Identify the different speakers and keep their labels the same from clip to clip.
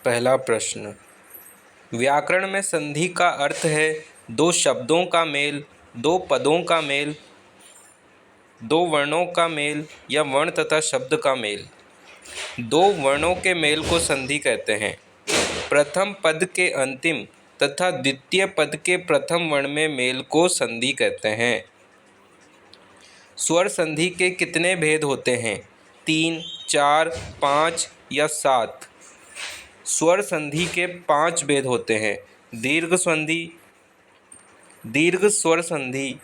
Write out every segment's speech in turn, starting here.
Speaker 1: पहला प्रश्न, व्याकरण में संधि का अर्थ है दो शब्दों का मेल, दो पदों का मेल, दो वर्णों का मेल या वर्ण तथा शब्द का मेल। दो वर्णों के मेल को संधि कहते हैं। प्रथम पद के अंतिम तथा द्वितीय पद के प्रथम वर्ण में मेल को संधि कहते हैं। स्वर संधि के कितने भेद होते हैं? 3, 4, 5 या 7। स्वर संधि के 5 भेद होते हैं। दीर्घ संधि, दीर्घ स्वर संधि,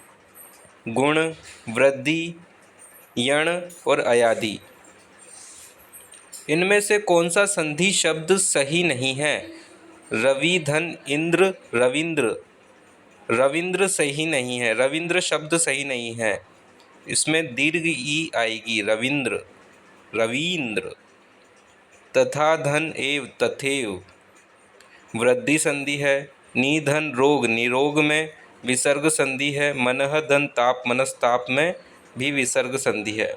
Speaker 1: गुण, वृद्धि, यण और अयादि। इनमें से कौन सा संधि शब्द सही नहीं है? रवि धन इंद्र, रविंद्र। रविंद्र सही नहीं है, रविंद्र शब्द सही नहीं है। इसमें दीर्घ ई आएगी, रविंद्र, रवींद्र। तथा धन एव, तथेव। वृद्धि संधि है। निधन रोग, निरोग में विसर्ग संधि है। मनः धन ताप, मनस्ताप में भी विसर्ग संधि है।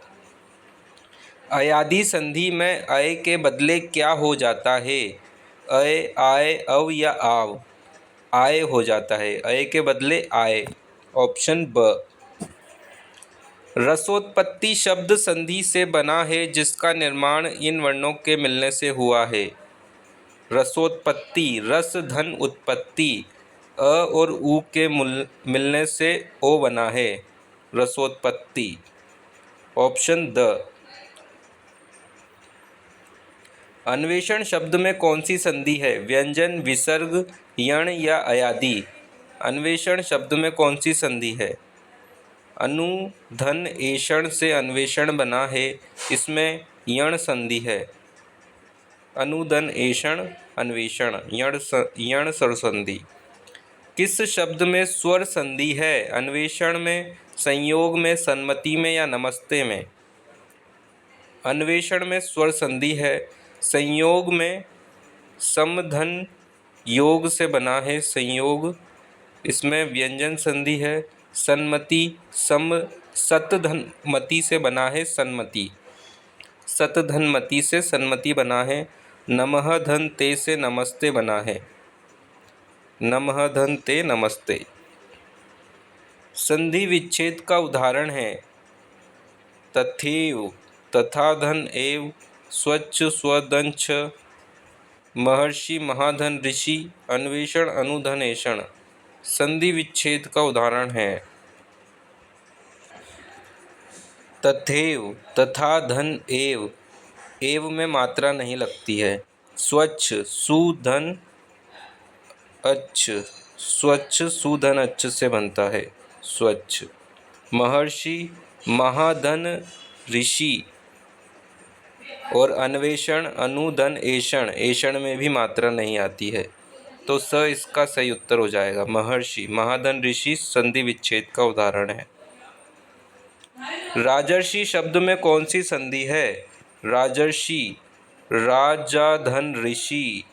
Speaker 1: अयादि संधि में अय के बदले क्या हो जाता है? अय, आय, अव या आव। आय हो जाता है, अय के बदले आय। ऑप्शन ब। रसोत्पत्ति शब्द संधि से बना है जिसका निर्माण इन वर्णों के मिलने से हुआ है। रसोत्पत्ति, रस धन उत्पत्ति, अ और उ के मिलने से ओ बना है, रसोत्पत्ति। Option the. अन्वेषण शब्द में कौन सी संधि है? व्यंजन, विसर्ग, यण या अयादि। अन्वेषण शब्द में कौन सी संधि है? अनु धन एषण से अन्वेषण बना है, इसमें यण संधि है। अनुधन एषण अन्वेषण, यण स्वर संधि। किस शब्द में स्वर संधि है? अन्वेषण में, संयोग में, सन्मति में या नमस्ते में? अन्वेषण में स्वर संधि है। संयोग में समधन योग से बना है, संयोग। इसमें व्यंजन संधि है। सन्मति सतधनमति से बना है, सन्मति। सतधनमति से सन्मति बना है। नमः धन ते से नमस्ते बना है, नमः धन ते नमस्ते। संधि विच्छेद का उदाहरण है तथैव, तथा धन एव, स्वच्छ, स्वदंछ, महर्षि, महाधन ऋषि, अन्वेषण, अनुधन एषण। संधि विच्छेद का उदाहरण है तथैव, तथा धन एव, एव में मात्रा नहीं लगती है। स्वच्छ, सुधन अच्छ, स्वच्छ सुधन अच्छ से बनता है, स्वच्छ। महर्षि, महाधन ऋषि और अन्वेषण, अनुधन एषण, एषण में भी मात्रा नहीं आती है, तो स इसका सही उत्तर हो जाएगा। महर्षि, महाधन ऋषि संधि विच्छेद का उदाहरण है। राजर्षि शब्द में कौन सी संधि है? राजर्षि, राजा धन ऋषि।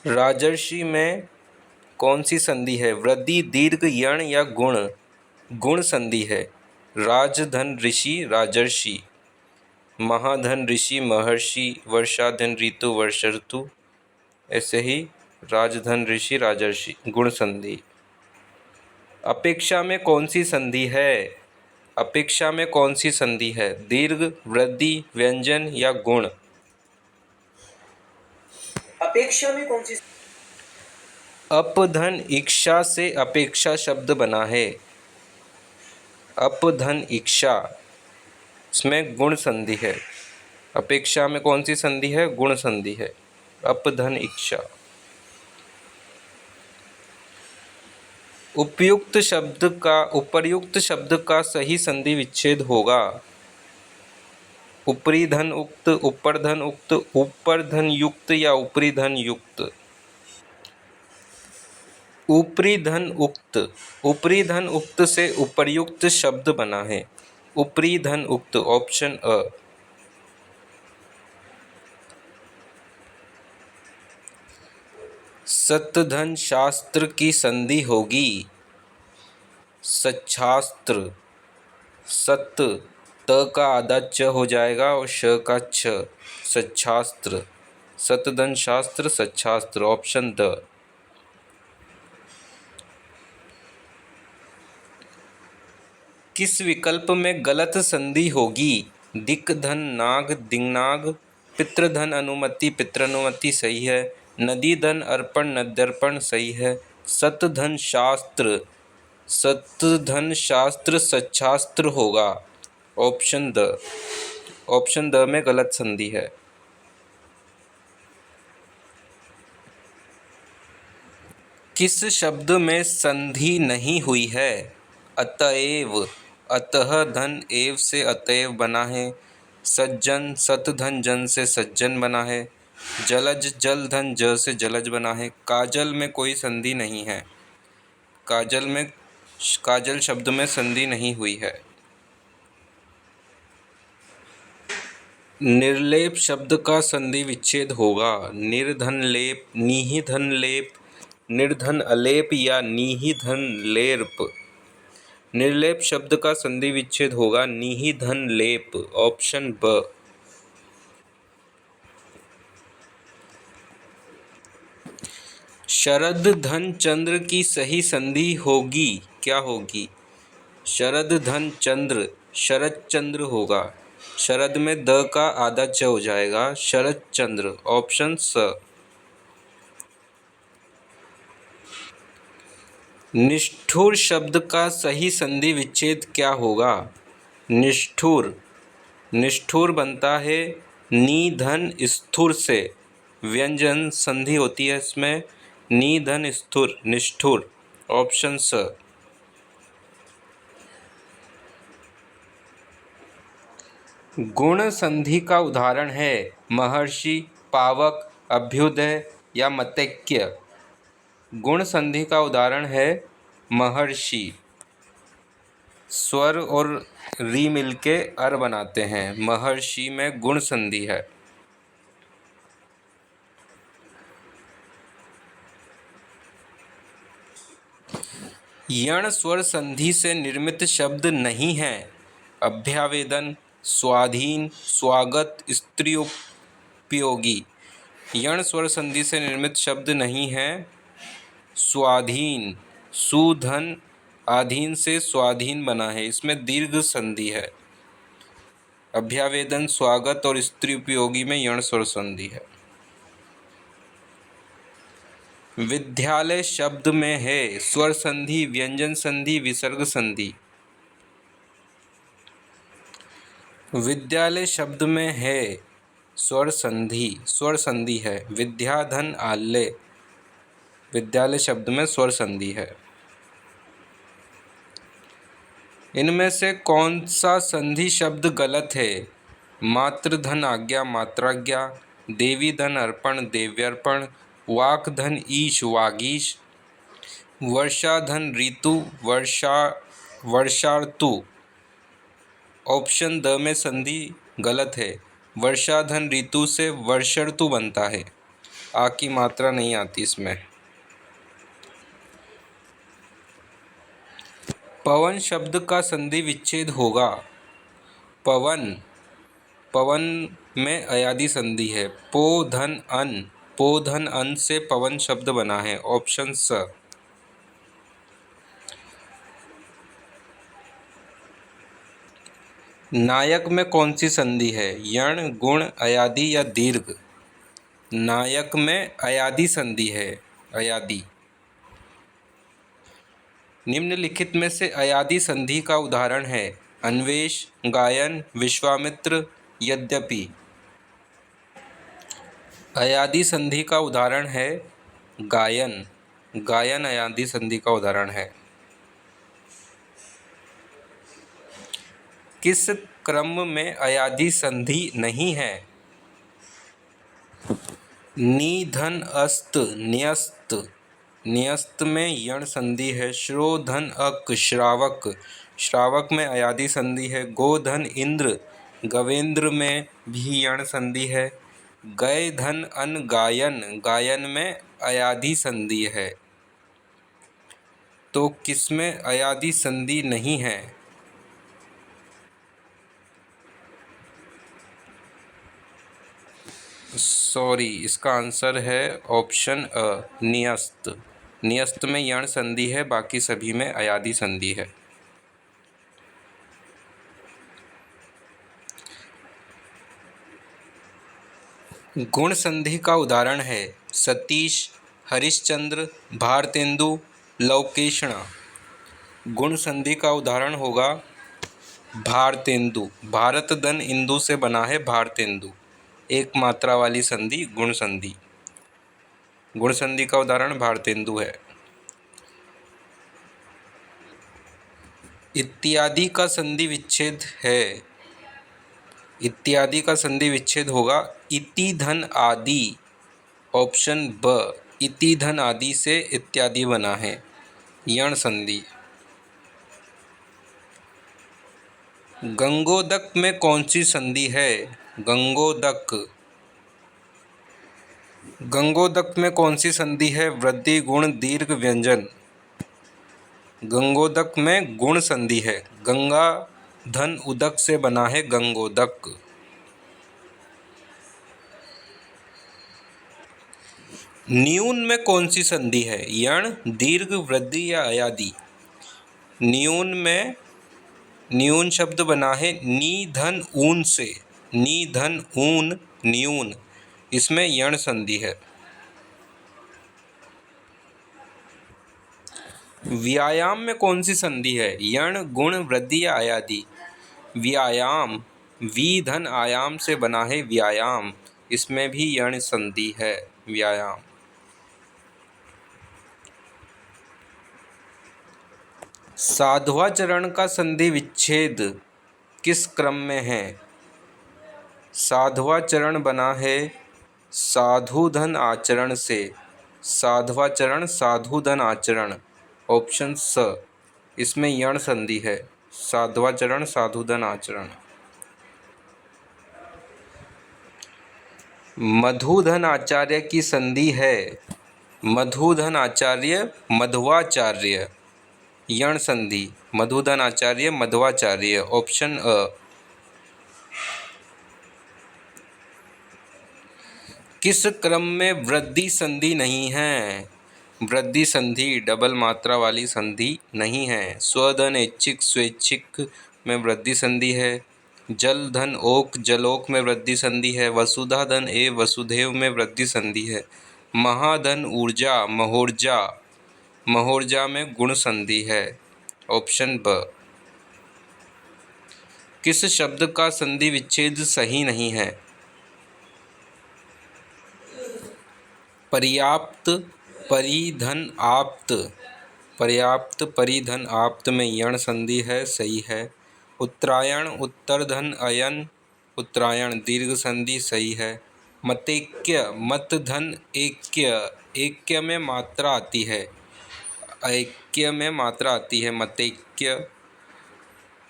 Speaker 1: राजर्षि में कौन सी संधि है? वृद्धि, दीर्घ, यण या गुण। गुण संधि है। राजधन ऋषि, राजर्षि। महाधन ऋषि, महर्षि। वर्षाधन ऋतु, वर्ष ऋतु। ऐसे ही राजधन ऋषि, राजर्षि, गुण संधि। अपेक्षा में कौन सी संधि है? अपेक्षा में कौन सी संधि है? दीर्घ, वृद्धि, व्यंजन या गुण। अपेक्षा में कौन सी? अपधन इक्षा से अपेक्षा शब्द बना है। अपधन इक्षा, इसमें गुण संधि है। अपेक्षा में कौन सी संधि है? गुण संधि है। अपधन इक्षा। उपर्युक्त शब्द का सही संधि विच्छेद होगा। ऊपरी धन उक्त, ऊपर धन उक्त, ऊपर धन युक्त या ऊपरी धन युक्त। ऊपरी धन उक्त, ऊपरी धन उक्त से उपर्युक्त शब्द बना है। ऊपरी धन उक्त, ऑप्शन अ। सतधन शास्त्र की संधि होगी सच्छास्त्र। सत, त का आधा च हो जाएगा और श का छ, सच्छास्त्र। सतधन शास्त्र सच्छास्त्र। Option the. किस विकल्प में गलत संधि होगी? दिक् धन नाग दिंगनाग। पितृधन अनुमति पितृनुमति सही है। नदी धन अर्पण नद्यर्पण सही है। सतधन शास्त्र सच्छास्त्र होगा। Option the. ऑप्शन द में गलत संधि है। किस शब्द में संधि नहीं हुई है? अतएव, अतः धन एव से अतएव बना है। सज्जन सतधन जन से सज्जन बना है। जलज जल धन ज से जलज बना है। काजल में कोई संधि नहीं है। काजल शब्द में संधि नहीं हुई है। निर्लेप शब्द का संधि विच्छेद होगा। निर्धन लेप, निहिधन लेप, निर्धन अलेप या निहिधन लेप। निर्लेप शब्द का संधि विच्छेद होगा निहिधन लेप। ऑप्शन ब। शरद धन चंद्र की सही संधि होगी, क्या होगी? शरद धन चंद्र शरद चंद्र होगा। शरद में द का आधा च हो जाएगा, शरद चंद्र। ऑप्शन स। निष्ठुर शब्द का सही संधि विच्छेद क्या होगा? निष्ठुर, निष्ठुर बनता है नी धन स्थुर से। व्यंजन संधि होती है इसमें, नी धन स्थुर, निष्ठुर। ऑप्शन स। गुण संधि का उदाहरण है महर्षि, पावक, अभ्युदय या मतैक्य। गुण संधि का उदाहरण है महर्षि। स्वर और री मिलके अर बनाते हैं। महर्षि में गुण संधि है। यण स्वर संधि से निर्मित शब्द नहीं है। अभ्यावेदन, स्वाधीन, स्वागत, स्त्री उपयोगी। यण स्वर संधि से निर्मित शब्द नहीं है। स्वाधीन, सुधन आधीन से स्वाधीन बना है, इसमें दीर्घ संधि है। अभ्यावेदन, स्वागत और स्त्री उपयोगी में यण स्वर संधि है। विद्यालय शब्द में है स्वर संधि, व्यंजन संधि, विसर्ग संधि। विद्यालय शब्द में है स्वर संधि है। विद्याधन आल्य, विद्यालय शब्द में स्वर संधि है। इनमें से कौन सा संधि शब्द गलत है? मातृधन आज्ञा मात्राज्ञा। देवी धन अर्पण देव्यर्पण। वाक धन ईश वागीश। वर्षा धन ऋतु वर्षार्तु। ऑप्शन द में संधि गलत है। वर्षा धन ऋतु से वर्षर्तु बनता है। आ की मात्रा नहीं आती इसमें। पवन शब्द का संधि विच्छेद होगा। पवन, पवन में अयादि संधि है। पो धन अन से पवन शब्द बना है। ऑप्शन स। नायक में कौन सी संधि है? यण, गुण, अयादि या दीर्घ। नायक में अयादि संधि है, अयादि। निम्नलिखित में से अयादि संधि का उदाहरण है अन्वेष, गायन, विश्वामित्र, यद्यपि। अयादि संधि का उदाहरण है गायन। गायन अयादि संधि का उदाहरण है। किस क्रम में अयादि संधि नहीं है? नी धन अस्त न्यस्त, न्यस्त में यण संधि है। श्रो धन अक श्रावक, श्रावक में अयादि संधि है। गो धन इंद्र, गवेंद्र में भी यण संधि है। गय धन अन गायन, गायन में अयादि संधि है। तो किसमें अयादि संधि नहीं है? सॉरी, इसका आंसर है ऑप्शन अ, नियस्त। नियस्त में यण संधि है, बाकी सभी में अयादि संधि है। गुण संधि का उदाहरण है सतीश, हरिश्चंद्र, भारतेंदु, लवकेशणा। गुण संधि का उदाहरण होगा भारतेंदु। भारत धन इंदु से बना है भारतेंदु। एक मात्रा वाली संधि गुण संधि। गुण संधि का उदाहरण भारतेंदु है। इत्यादि का संधि विच्छेद है। इत्यादि का संधि विच्छेद होगा इति धन आदि। ऑप्शन ब, इति धन आदि से इत्यादि बना है, यण संधि। गंगोदक में कौन सी संधि है? गंगोदक। गंगोदक में कौन सी संधि है? वृद्धि गुण दीर्घ व्यंजन। गंगोदक में गुण संधि है। गंगा धन उदक से बना है गंगोदक। न्यून में कौन सी संधि है? यण, दीर्घ, वृद्धि या अयादि? न्यून में न्यून शब्द बना है नी धन ऊन से। नी धन ऊन, न्यून। इसमें यण संधि है। व्यायाम में कौन सी संधि है? यण, गुण, वृद्धि या अयादि? व्यायाम, वी धन आयाम से बना है व्यायाम। इसमें भी यण संधि है, व्यायाम। साधुवा चरण का संधि विच्छेद किस क्रम में है? साधुवा चरण बना है साधु धन आचरण से। साधुवा चरण, साधु धन आचरण। ऑप्शन स, इसमें यण संधि है। साधुवा चरण, साधु धन आचरण। मधुधन आचार्य की संधि है मधुधन आचार्य, मध्वाचार्य। यण संधि, मधुधन आचार्य, मध्वाचार्य। ऑप्शन अ। किस क्रम में वृद्धि संधि नहीं है? वृद्धि संधि डबल मात्रा वाली संधि नहीं है। स्वधन ऐच्छिक, स्वैच्छिक में वृद्धि संधि है। जल धन ओक, जलोक में वृद्धि संधि है। वसुधा धन ए, वसुधैव में वृद्धि संधि है। महाधन ऊर्जा, महोर्जा, महोर्जा में गुण संधि है। ऑप्शन ब। किस शब्द का संधि विच्छेद सही नहीं है? पर्याप्त, परिधन आप्त। पर्याप्त, परिधन आप्त में यण संधि है, सही है। उत्तरायण, उत्तरधन अयन, उत्तरायण दीर्घ संधि, सही है। मतेक्य, मत धन ऐक्य, ऐक्य में मात्रा आती है। ऐक्य में मात्रा आती है, मतेक्य।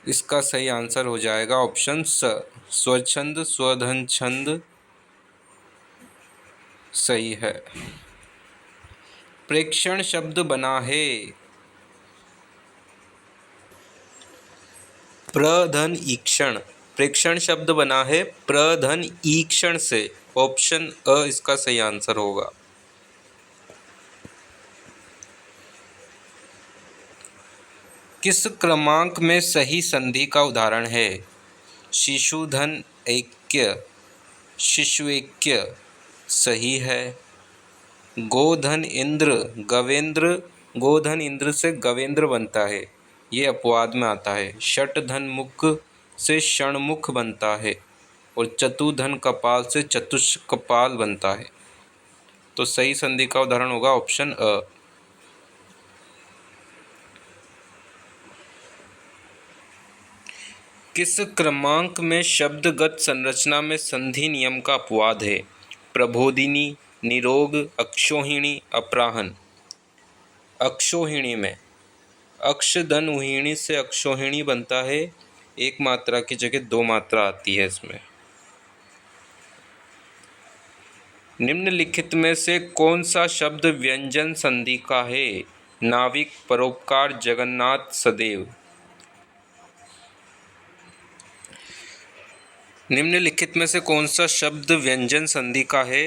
Speaker 1: इसका सही आंसर हो जाएगा ऑप्शन स, स्वच्छंद, स्वधन छंद, सही है। प्रेक्षण शब्द बना है प्रधन ईक्षण। प्रेक्षण शब्द बना है प्रधन ईक्षण से। ऑप्शन अ इसका सही आंसर होगा। किस क्रमांक में सही संधि का उदाहरण है? शिशुधन ऐक्य, शिशुऐक्य, सही है। गोधन इंद्र, गवेंद्र, गोधन इंद्र से गवेंद्र बनता है, ये अपवाद में आता है। षटधन मुख से षणमुख बनता है और चतुधन कपाल से चतुष्कपाल बनता है। तो सही संधि का उदाहरण होगा ऑप्शन अ। किस क्रमांक में शब्दगत संरचना में संधि नियम का अपवाद है? प्रबोधिनी, निरोग, अक्षोहिणी, अपराहन। अक्षोहिणी में अक्ष धन उहिणी से अक्षोहिणी बनता है। एक मात्रा की जगह दो मात्रा आती है इसमें। निम्नलिखित में से कौन सा शब्द व्यंजन संधि का है? नाविक, परोपकार, जगन्नाथ, सदैव। निम्नलिखित में से कौन सा शब्द व्यंजन संधि का है?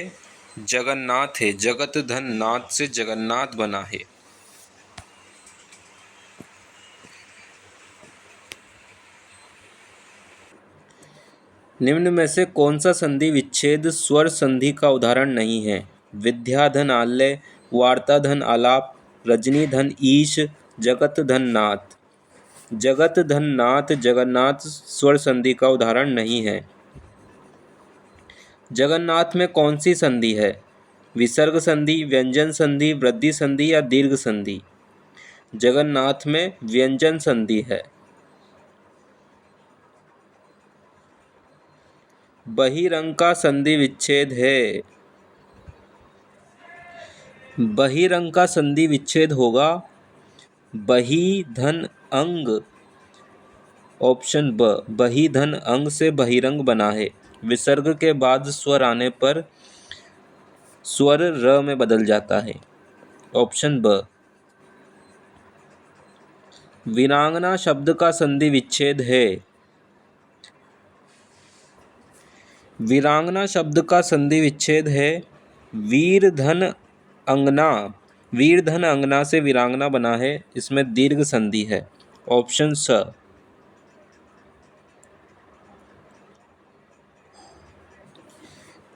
Speaker 1: जगन्नाथ है। जगत धन नाथ से जगन्नाथ बना है। निम्न में से कौन सा संधि विच्छेद स्वर संधि का उदाहरण नहीं है? विद्या धन आलय, वार्ता धन आलाप, रजनी धन ईश, जगत धन नाथ। जगत धन नाथ जगन्नाथ स्वर संधि का उदाहरण नहीं है। जगन्नाथ में कौन सी संधि है? विसर्ग संधि, व्यंजन संधि, वृद्धि संधि या दीर्घ संधि? जगन्नाथ में व्यंजन संधि है। बहिरंग का संधि विच्छेद है। बहिरंग का संधि विच्छेद होगा बही धन अंग। ऑप्शन ब, बही धन अंग से बहिरंग बना है। विसर्ग के बाद स्वर आने पर स्वर र में बदल जाता है। ऑप्शन ब। वीरांगना शब्द का संधि विच्छेद है। वीरांगना शब्द का संधि विच्छेद है वीर धन अंगना। वीर धन अंगना से वीरांगना बना है, इसमें दीर्घ संधि है। ऑप्शन स।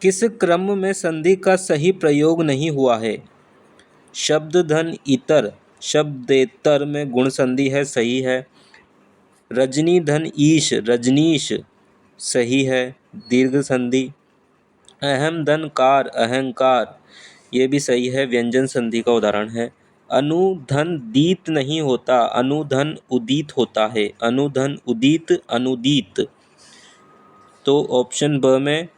Speaker 1: किस क्रम में संधि का सही प्रयोग नहीं हुआ है? शब्द धन इतर, शब्देतर में गुण संधि है, सही है। रजनी धन ईश, रजनीश सही है, दीर्घ संधि। अहम धन कार, अहंकार ये भी सही है, व्यंजन संधि का उदाहरण है। अनुधन दीत नहीं होता, अनुधन उदित होता है। अनुधन उदित, अनुदीत। तो ऑप्शन ब में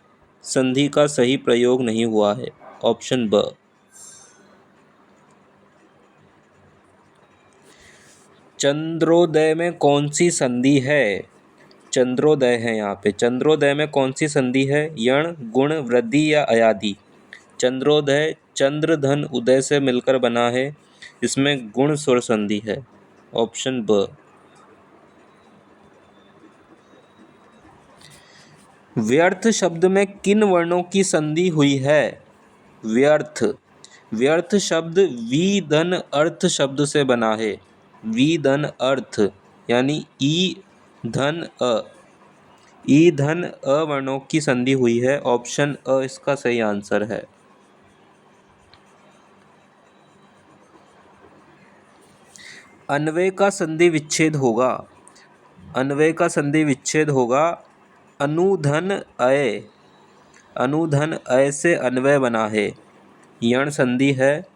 Speaker 1: संधि का सही प्रयोग नहीं हुआ है। ऑप्शन ब। चंद्रोदय में कौन सी संधि है? चंद्रोदय है यहाँ पे। चंद्रोदय में कौन सी संधि है? यण, गुण, वृद्धि या अयादि? चंद्रोदय चंद्र धन उदय से मिलकर बना है, इसमें गुण स्वर संधि है। ऑप्शन ब। व्यर्थ शब्द में किन वर्णों की संधि हुई है? व्यर्थ, व्यर्थ शब्द वी धन अर्थ शब्द से बना है। वी धन अर्थ यानी ई धन अ। ई धन अ वर्णों की संधि हुई है। ऑप्शन अ इसका सही आंसर है। अन्वय का संधि विच्छेद होगा। अन्वय का संधि विच्छेद होगा अनुधन अय। अनुधन अय से अन्वय बना है, यण संधि है।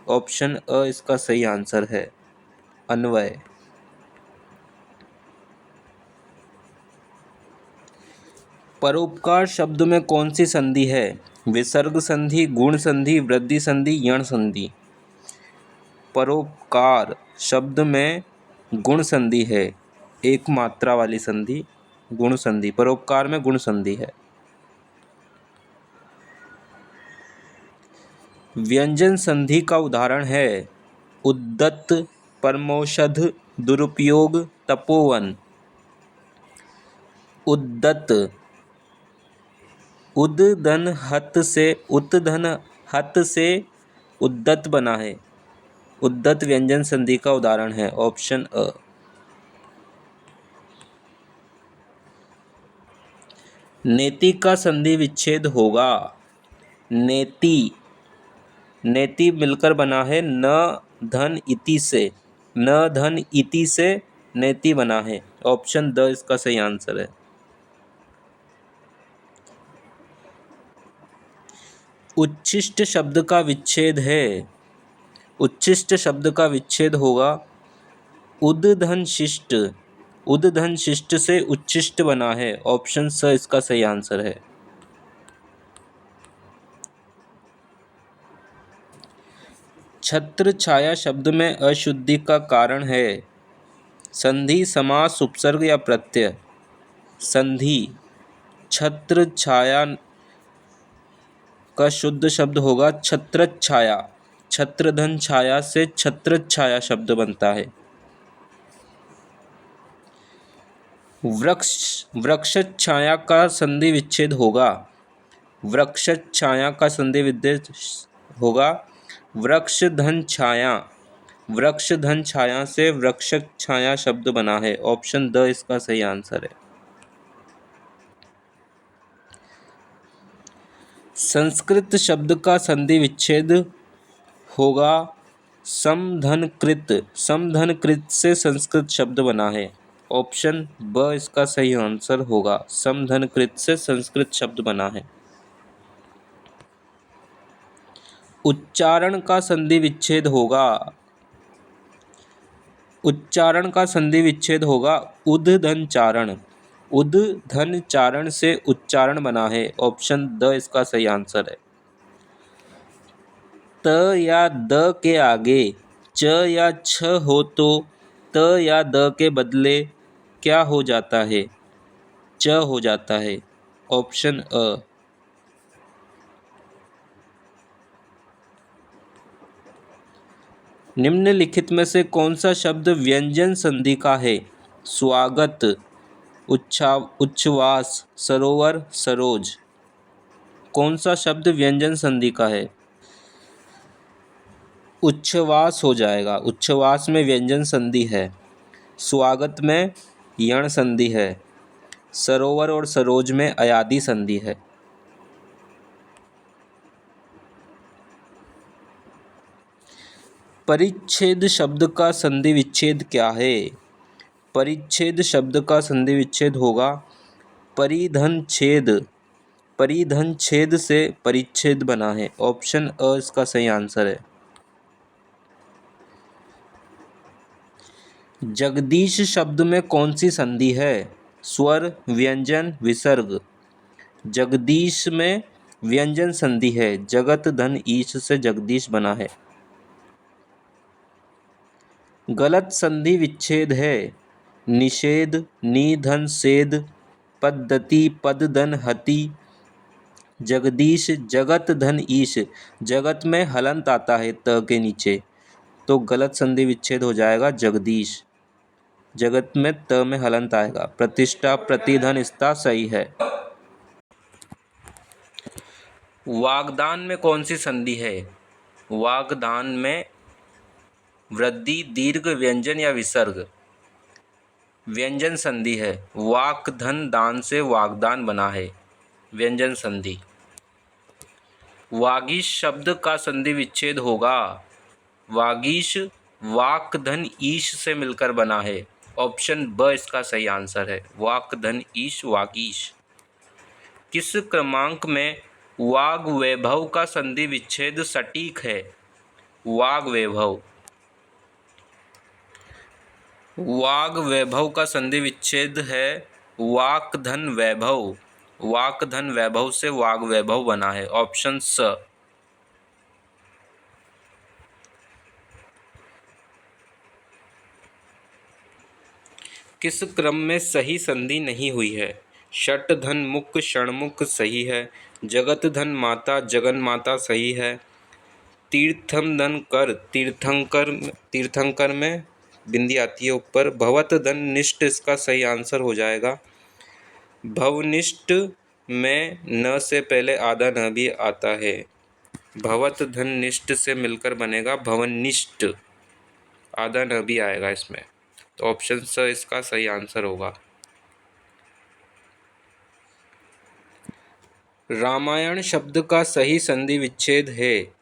Speaker 1: ऑप्शन अ इसका सही आंसर है, अन्वय। परोपकार शब्द में कौन सी संधि है? विसर्ग संधि, गुण संधि, वृद्धि संधि, यण संधि? परोपकार शब्द में गुण संधि है, एक मात्रा वाली संधि गुण संधि। परोपकार में गुण संधि है। व्यंजन संधि का उदाहरण है उद्दत, परमौषध, दुरुपयोग, तपोवन। उद्दत, उद धन हत से उत धन हत से उद्दत बना है। उद्दत व्यंजन संधि का उदाहरण है। ऑप्शन अ। नेति का संधि विच्छेद होगा। नेति, नेति मिलकर बना है न धन इति से। न धन इति से नेति बना है। ऑप्शन द इसका सही आंसर है। उच्छिष्ट शब्द का विच्छेद है। उच्छिष्ट शब्द का विच्छेद होगा उद धन शिष्ट। उद धन शिष्ट से उच्छिष्ट बना है। ऑप्शन स इसका सही आंसर है। छत्र छाया शब्द में अशुद्धि का कारण है संधि, समास, उपसर्ग या प्रत्यय? संधि। छत्र छाया का शुद्ध शब्द होगा छत्रछाया। छत्र धन छाया से छत्रछाया शब्द बनता है। वृक्ष छाया का संधि विच्छेद होगा। वृक्ष छाया का संधि विच्छेद होगा वृक्ष धन छाया। वृक्ष धन छाया से वृक्ष छाया शब्द बना है। ऑप्शन द इसका सही आंसर है। संस्कृत शब्द का संधि विच्छेद होगा समधनकृत। समधनकृत से संस्कृत शब्द बना है। ऑप्शन ब इसका सही आंसर होगा। समधनकृत से संस्कृत शब्द बना है। उच्चारण का संधि विच्छेद होगा। उच्चारण का संधि विच्छेद होगा उद्धन चारण। उद्धन चारण से उच्चारण बना है। ऑप्शन द इसका सही आंसर है। त या द के आगे च या छ हो तो त या द के बदले क्या हो जाता है? च हो जाता है। ऑप्शन अ। निम्नलिखित में से कौन सा शब्द व्यंजन संधि का है? स्वागत, उच्छ्वास, सरोवर, सरोज। कौन सा शब्द व्यंजन संधि का है? उच्छ्वास हो जाएगा। उच्छ्वास में व्यंजन संधि है। स्वागत में यण संधि है। सरोवर और सरोज में अयादि संधि है। परिच्छेद शब्द का संधि विच्छेद क्या है? परिच्छेद शब्द का संधि विच्छेद होगा परिधन छेद। परिधन छेद से परिच्छेद बना है। ऑप्शन अ इसका सही आंसर है। जगदीश शब्द में कौन सी संधि है? स्वर, व्यंजन, विसर्ग। जगदीश में व्यंजन संधि है। जगत धन ईश से जगदीश बना है। गलत संधि विच्छेद है निषेध, निधन सेद, पद्धति, पद धन हति, जगदीश, जगत धन ईश। जगत में हलंत आता है त के नीचे, तो गलत संधि विच्छेद हो जाएगा जगदीश। जगत में त में हलंत आएगा। प्रतिष्ठा, प्रतिधन स्था सही है। वागदान में कौन सी संधि है? वागदान में वृद्धि, दीर्घ, व्यंजन या विसर्ग। व्यंजन संधि है। वाक धन दान से वागदान बना है। व्यंजन संधि। वागीश शब्द का संधि विच्छेद होगा वागीश, वाक धन ईश से मिलकर बना है। ऑप्शन ब इसका सही आंसर है। वाक धन ईश, वागीश। किस क्रमांक में वाग वैभव का संधि विच्छेद सटीक है? वाग वैभव। वाग वैभव का संधि विच्छेद है वाक धन वैभव। वाक धन वैभव से वाग वैभव बना है। ऑप्शन स। किस क्रम में सही संधि नहीं हुई है? षट धन मुख, षणमुख सही है। जगत धन माता, जगन माता सही है। तीर्थम धन कर, तीर्थंकर, तीर्थंकर में बिंदी आती है ऊपर। भवत धन निष्ठ इसका सही आंसर हो जाएगा। भवनिष्ठ में न से पहले आधा न भी आता है। भवत धन निष्ठ से मिलकर बनेगा भवनिष्ठ। आधा न भी आएगा इसमें, तो ऑप्शन स इसका सही आंसर होगा। रामायण शब्द का सही संधि विच्छेद है।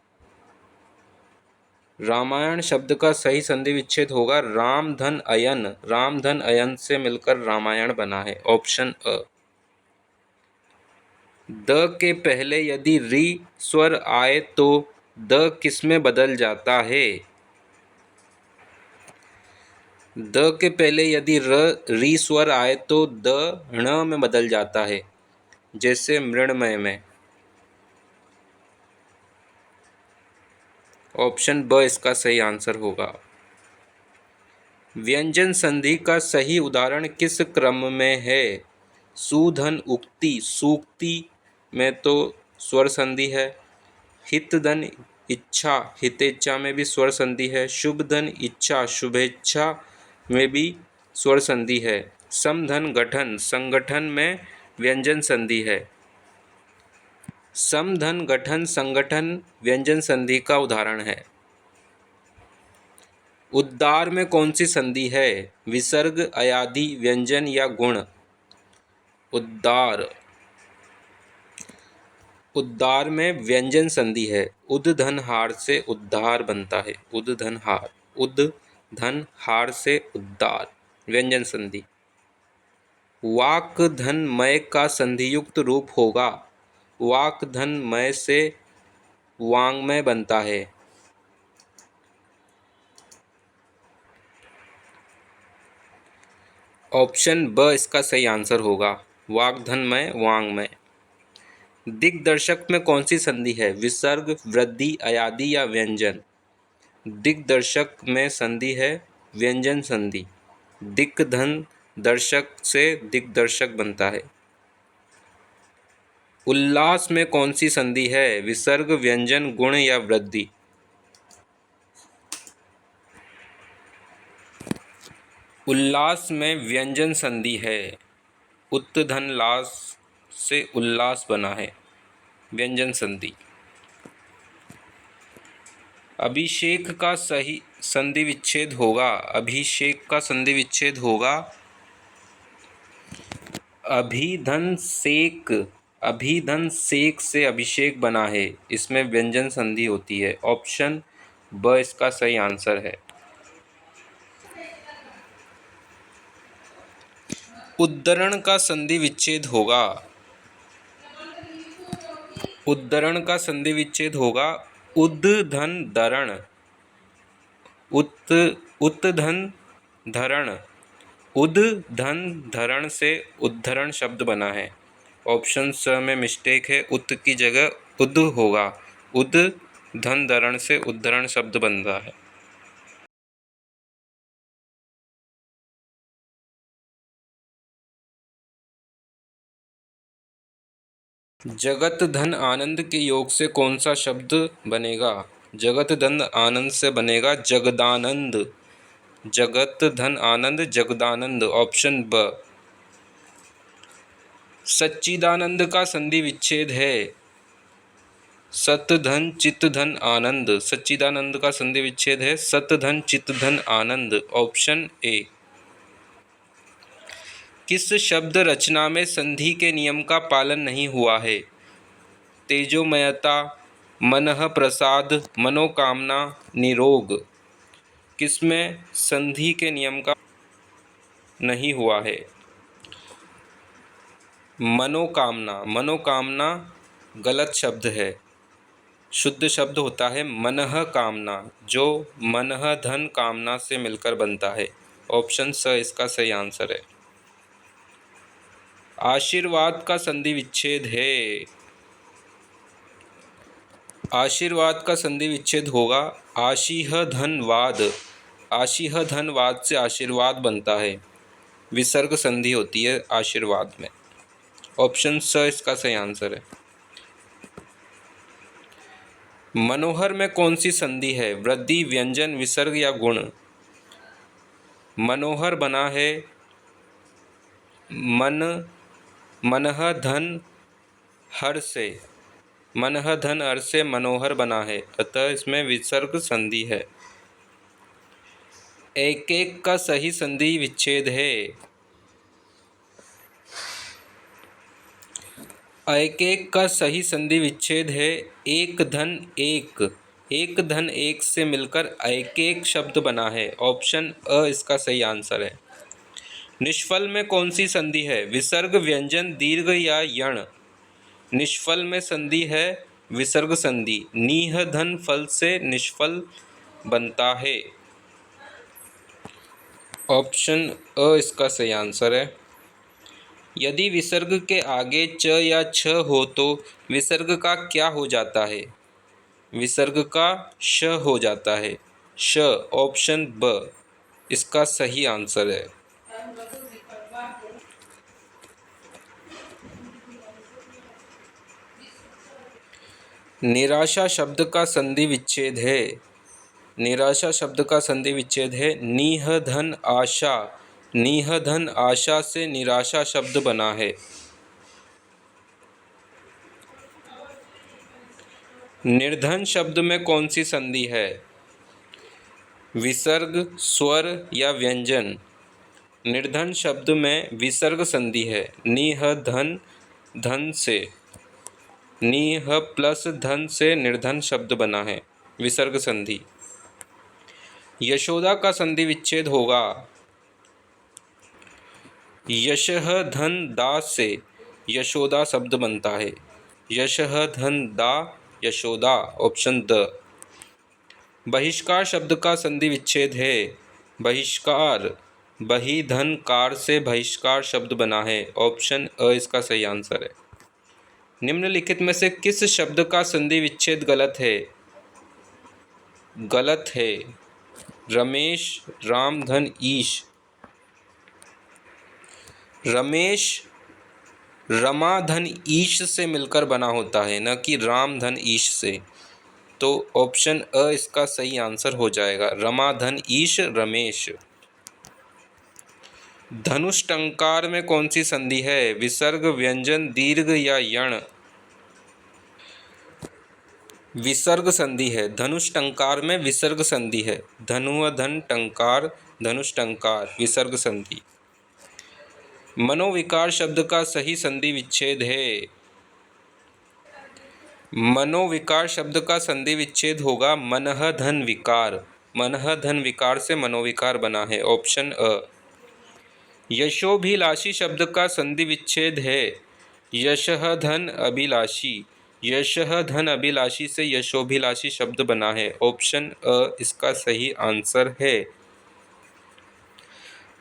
Speaker 1: रामायण शब्द का सही संधि विच्छेद होगा राम धन अयन। राम धन अयन से मिलकर रामायण बना है। Option a. द के पहले यदि री स्वर आए तो द किस में बदल जाता है? द के पहले यदि री स्वर आए तो द ण में बदल जाता है, जैसे मृण्मय में। ऑप्शन ब इसका सही आंसर होगा। व्यंजन संधि का सही उदाहरण किस क्रम में है? सुधन उक्ति, सूक्ति में तो स्वर संधि है। हितधन इच्छा, हितेच्छा में भी स्वर संधि है। शुभ धन इच्छा, शुभेच्छा में भी स्वर संधि है। समधन गठन संगठन में व्यंजन संधि है। समधन गठन संगठन व्यंजन संधि का उदाहरण है। उद्गार में कौन सी संधि है? विसर्ग, अयादि, व्यंजन या गुण? उद्गार उद्गार में व्यंजन संधि है। उद धन हार से उद्धार बनता है। उद धन हार से उद्गार व्यंजन संधि। वाक धन मय का संधियुक्त रूप होगा। वाक धन मय से वांग्मय बनता है। ऑप्शन ब इसका सही आंसर होगा, वाग्धनमय वांग्मय। दिग्दर्शक में कौन सी संधि है? विसर्ग, वृद्धि, अयादि या व्यंजन? दिग्दर्शक में संधि है व्यंजन संधि। दिक् धन दर्शक से दिग्दर्शक बनता है। उल्लास में कौन सी संधि है? विसर्ग, व्यंजन, गुण या वृद्धि? उल्लास में व्यंजन संधि है। उत धन लास से उल्लास बना है, व्यंजन संधि। अभिषेक का सही संधि विच्छेद होगा। अभिषेक का संधि विच्छेद होगा अभिधन सेक। अभिधन सेक से अभिषेक बना है, इसमें व्यंजन संधि होती है। ऑप्शन ब इसका सही आंसर है। उद्धरण का संधि विच्छेद होगा। उद्धरण का संधि विच्छेद होगा उद धन दरण। उत धन धरण। उद धन धरण से उद्धरण शब्द बना है। ऑप्शन स में मिस्टेक है, उत की जगह उद होगा। उद धन धरण से उद्धरण शब्द बन रहा है। जगत धन आनंद के योग से कौन सा शब्द बनेगा? जगत धन आनंद से बनेगा जगदानंद। जगत धन आनंद जगदानंद। ऑप्शन ब। सच्चिदानंद का संधि विच्छेद है। सत धन चित धन आनंद। सच्चिदानंद का संधि विच्छेद है सत धन चित धन आनंद। Option A. किस शब्द रचना में संधि के नियम का पालन नहीं हुआ है? तेजोमयता, मनः प्रसाद, मनोकामना, निरोग? किसमें संधि के नियम का नहीं हुआ है? मनोकामना। मनोकामना गलत शब्द है। शुद्ध शब्द होता है मनः कामना, जो मनः धन कामना से मिलकर बनता है। ऑप्शन स इसका सही आंसर है। आशीर्वाद का संधि विच्छेद है। आशीर्वाद का संधि विच्छेद होगा आशीह धनवाद। आशीह धनवाद से आशीर्वाद बनता है। विसर्ग संधि होती है आशीर्वाद में। ऑप्शन स इसका सही आंसर है। मनोहर में कौन सी संधि है? वृद्धि, व्यंजन, विसर्ग या गुण? मनोहर बना है मनः धन हर से। मनः धन हर से मनोहर बना है, अतः इसमें विसर्ग संधि है। एक एक का सही संधि विच्छेद है। एक एक का सही संधि विच्छेद है एक धन एक। एक धन एक से मिलकर एक एक शब्द बना है। ऑप्शन अ इसका सही आंसर है। निष्फल में कौन सी संधि है? विसर्ग, व्यंजन, दीर्घ या यण? निष्फल में संधि है विसर्ग संधि। नीह धन फल से निष्फल बनता है। ऑप्शन अ इसका सही आंसर है। यदि विसर्ग के आगे च या छ हो तो विसर्ग का क्या हो जाता है? विसर्ग का श हो जाता है। श। ऑप्शन ब इसका सही आंसर है। निराशा शब्द का संधि विच्छेद है। निराशा शब्द का संधि विच्छेद है नीह धन आशा। नीह धन आशा से निराशा शब्द बना है। निर्धन शब्द में कौन सी संधि है? विसर्ग, स्वर या व्यंजन? निर्धन शब्द में विसर्ग संधि है। नीह धन, धन से, नीह प्लस धन से निर्धन शब्द बना है, विसर्ग संधि। यशोदा का संधि विच्छेद होगा। यशः धन दा से यशोदा शब्द बनता है। यशः धन दा यशोदा, ऑप्शन द। बहिष्कार शब्द का संधि विच्छेद है। बहिष्कार, बही धन कार से बहिष्कार शब्द बना है, ऑप्शन अ इसका सही आंसर है। निम्नलिखित में से किस शब्द का संधि विच्छेद गलत है? गलत है रमेश, राम धन ईश। रमेश रमा धन ईश से मिलकर बना होता है, न कि राम धन ईश से। तो ऑप्शन अ इसका सही आंसर हो जाएगा, रमा धन ईश रमेश। धनुष टंकार में कौन सी संधि है? विसर्ग, व्यंजन, दीर्घ या यण? विसर्ग संधि है। धनुष टंकार में विसर्ग संधि है। धनु धन टंकार, धनुष टंकार, विसर्ग संधि। मनोविकार शब्द का सही संधि विच्छेद है। मनोविकार शब्द का संधि विच्छेद होगा मनः धन विकार। मनः धन विकार से मनोविकार बना है, ऑप्शन अ। यशोभिलाषी शब्द का संधि विच्छेद है। यशः धन अभिलाषी। यशः धन अभिलाषी से यशोभिलाषी शब्द बना है, ऑप्शन अ इसका सही आंसर है।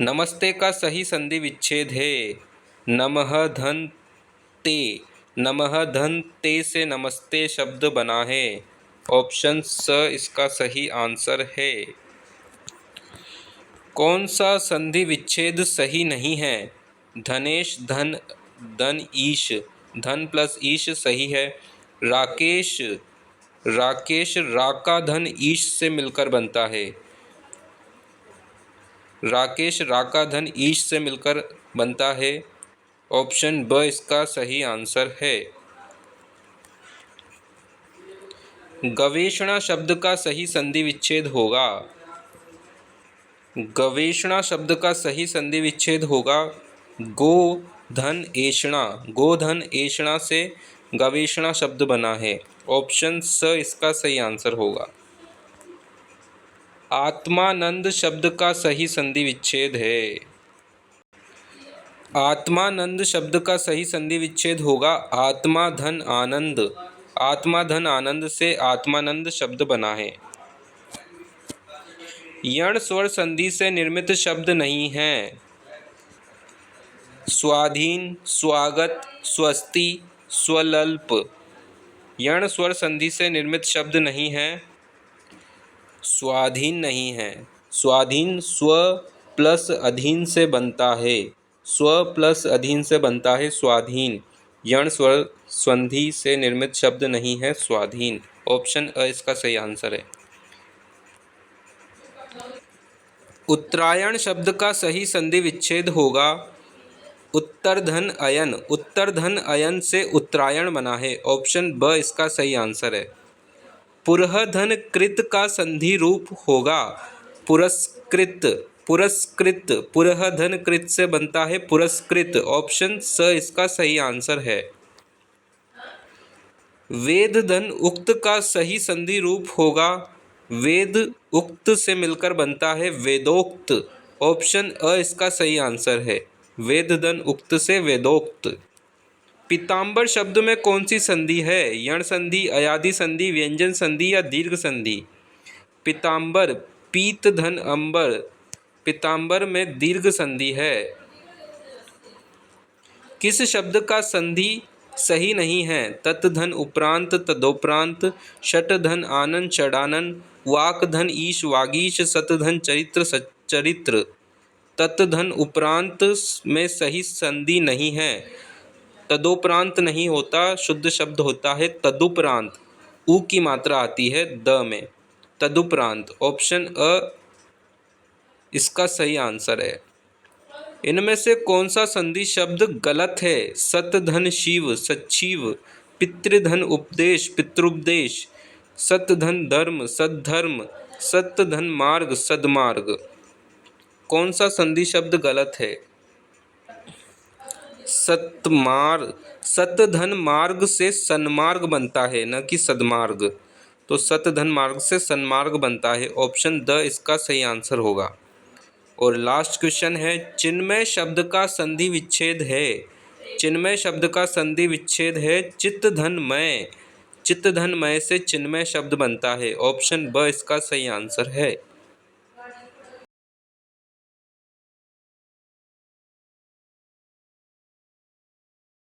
Speaker 1: नमस्ते का सही संधि विच्छेद है। नमः धन ते। नमः धन ते से नमस्ते शब्द बना है, ऑप्शन स इसका सही आंसर है। कौन सा संधि विच्छेद सही नहीं है? धनेश धन, धन ईश, धन प्लस ईश सही है। राकेश, राकेश राका धन ईश से मिलकर बनता है। राकेश राका धन ईश से मिलकर बनता है, ऑप्शन ब इसका सही आंसर है। गवेषणा शब्द का सही संधि विच्छेद होगा। गवेषणा शब्द का सही संधि विच्छेद होगा गो धन एषणा। गो धन एषणा से गवेषणा शब्द बना है, ऑप्शन स इसका सही आंसर होगा। आत्मानंद शब्द का सही संधि विच्छेद है। आत्मानंद शब्द का सही संधि विच्छेद होगा आत्मा धन आनंद। आत्मा धन आनंद से आत्मानंद शब्द बना है। यण स्वर संधि से निर्मित शब्द नहीं है। स्वाधीन, स्वागत, स्वस्ति, स्वल्प। यण स्वर संधि से निर्मित शब्द नहीं है। स्वाधीन नहीं है। स्वाधीन स्व प्लस अधीन से बनता है। स्व प्लस अधीन से बनता है स्वाधीन। यण स्वर संधि से निर्मित शब्द नहीं है स्वाधीन, ऑप्शन अ इसका सही आंसर है। उत्तरायण शब्द का सही संधि विच्छेद होगा उत्तर धन अयन। उत्तर धन अयन से उत्तरायण बना है, ऑप्शन ब इसका सही आंसर है। पुरह धन कृत का संधि रूप होगा पुरस्कृत। पुरस्कृत, पुरह धन कृत से बनता है पुरस्कृत, ऑप्शन स इसका सही आंसर है। वेद धन उक्त का सही संधि रूप होगा वेद उक्त से मिलकर बनता है वेदोक्त, ऑप्शन अ इसका सही आंसर है। वेद धन उक्त से वेदोक्त। पीताम्बर शब्द में कौन सी संधि है? यण संधि, अयादि संधि, व्यंजन संधि या दीर्घ संधि? पीताम्बर, पीत धन अंबर। पीताम्बर में दीर्घ संधि है। किस शब्द का संधि सही नहीं है? तत् धन उपरांत, तदोपरांत, षट धन आनन षडानन, वाक धन ईश वागीश, सत धन चरित्र सच्चरित्र। तत् धन उपरांत में सही संधि नहीं है। तदोपरांत नहीं होता, शुद्ध शब्द होता है तदुपरांत। उ की मात्रा आती है द में। तदुपरांत, ऑप्शन अ इसका सही आंसर है। इनमें से कौन सा संधि शब्द गलत है? सत धन शिव, सचिव, पितृधन उपदेश, पितृपदेश, सत धन धर्म, सद्धर्म, सत धन मार्ग, सदमार्ग। कौन सा संधि शब्द गलत है? सतमार्ग। सत धन मार्ग से सन्मार्ग बनता है, न कि सदमार्ग। तो सत धन मार्ग से सन्मार्ग बनता है। ऑप्शन द इसका सही आंसर होगा। और लास्ट क्वेश्चन है, चिन्मय शब्द का संधि विच्छेद है। चिन्मय शब्द का संधि विच्छेद है चित्त धन मय। चित्त धन मय से चिन्मय शब्द बनता है। ऑप्शन ब इसका सही आंसर है।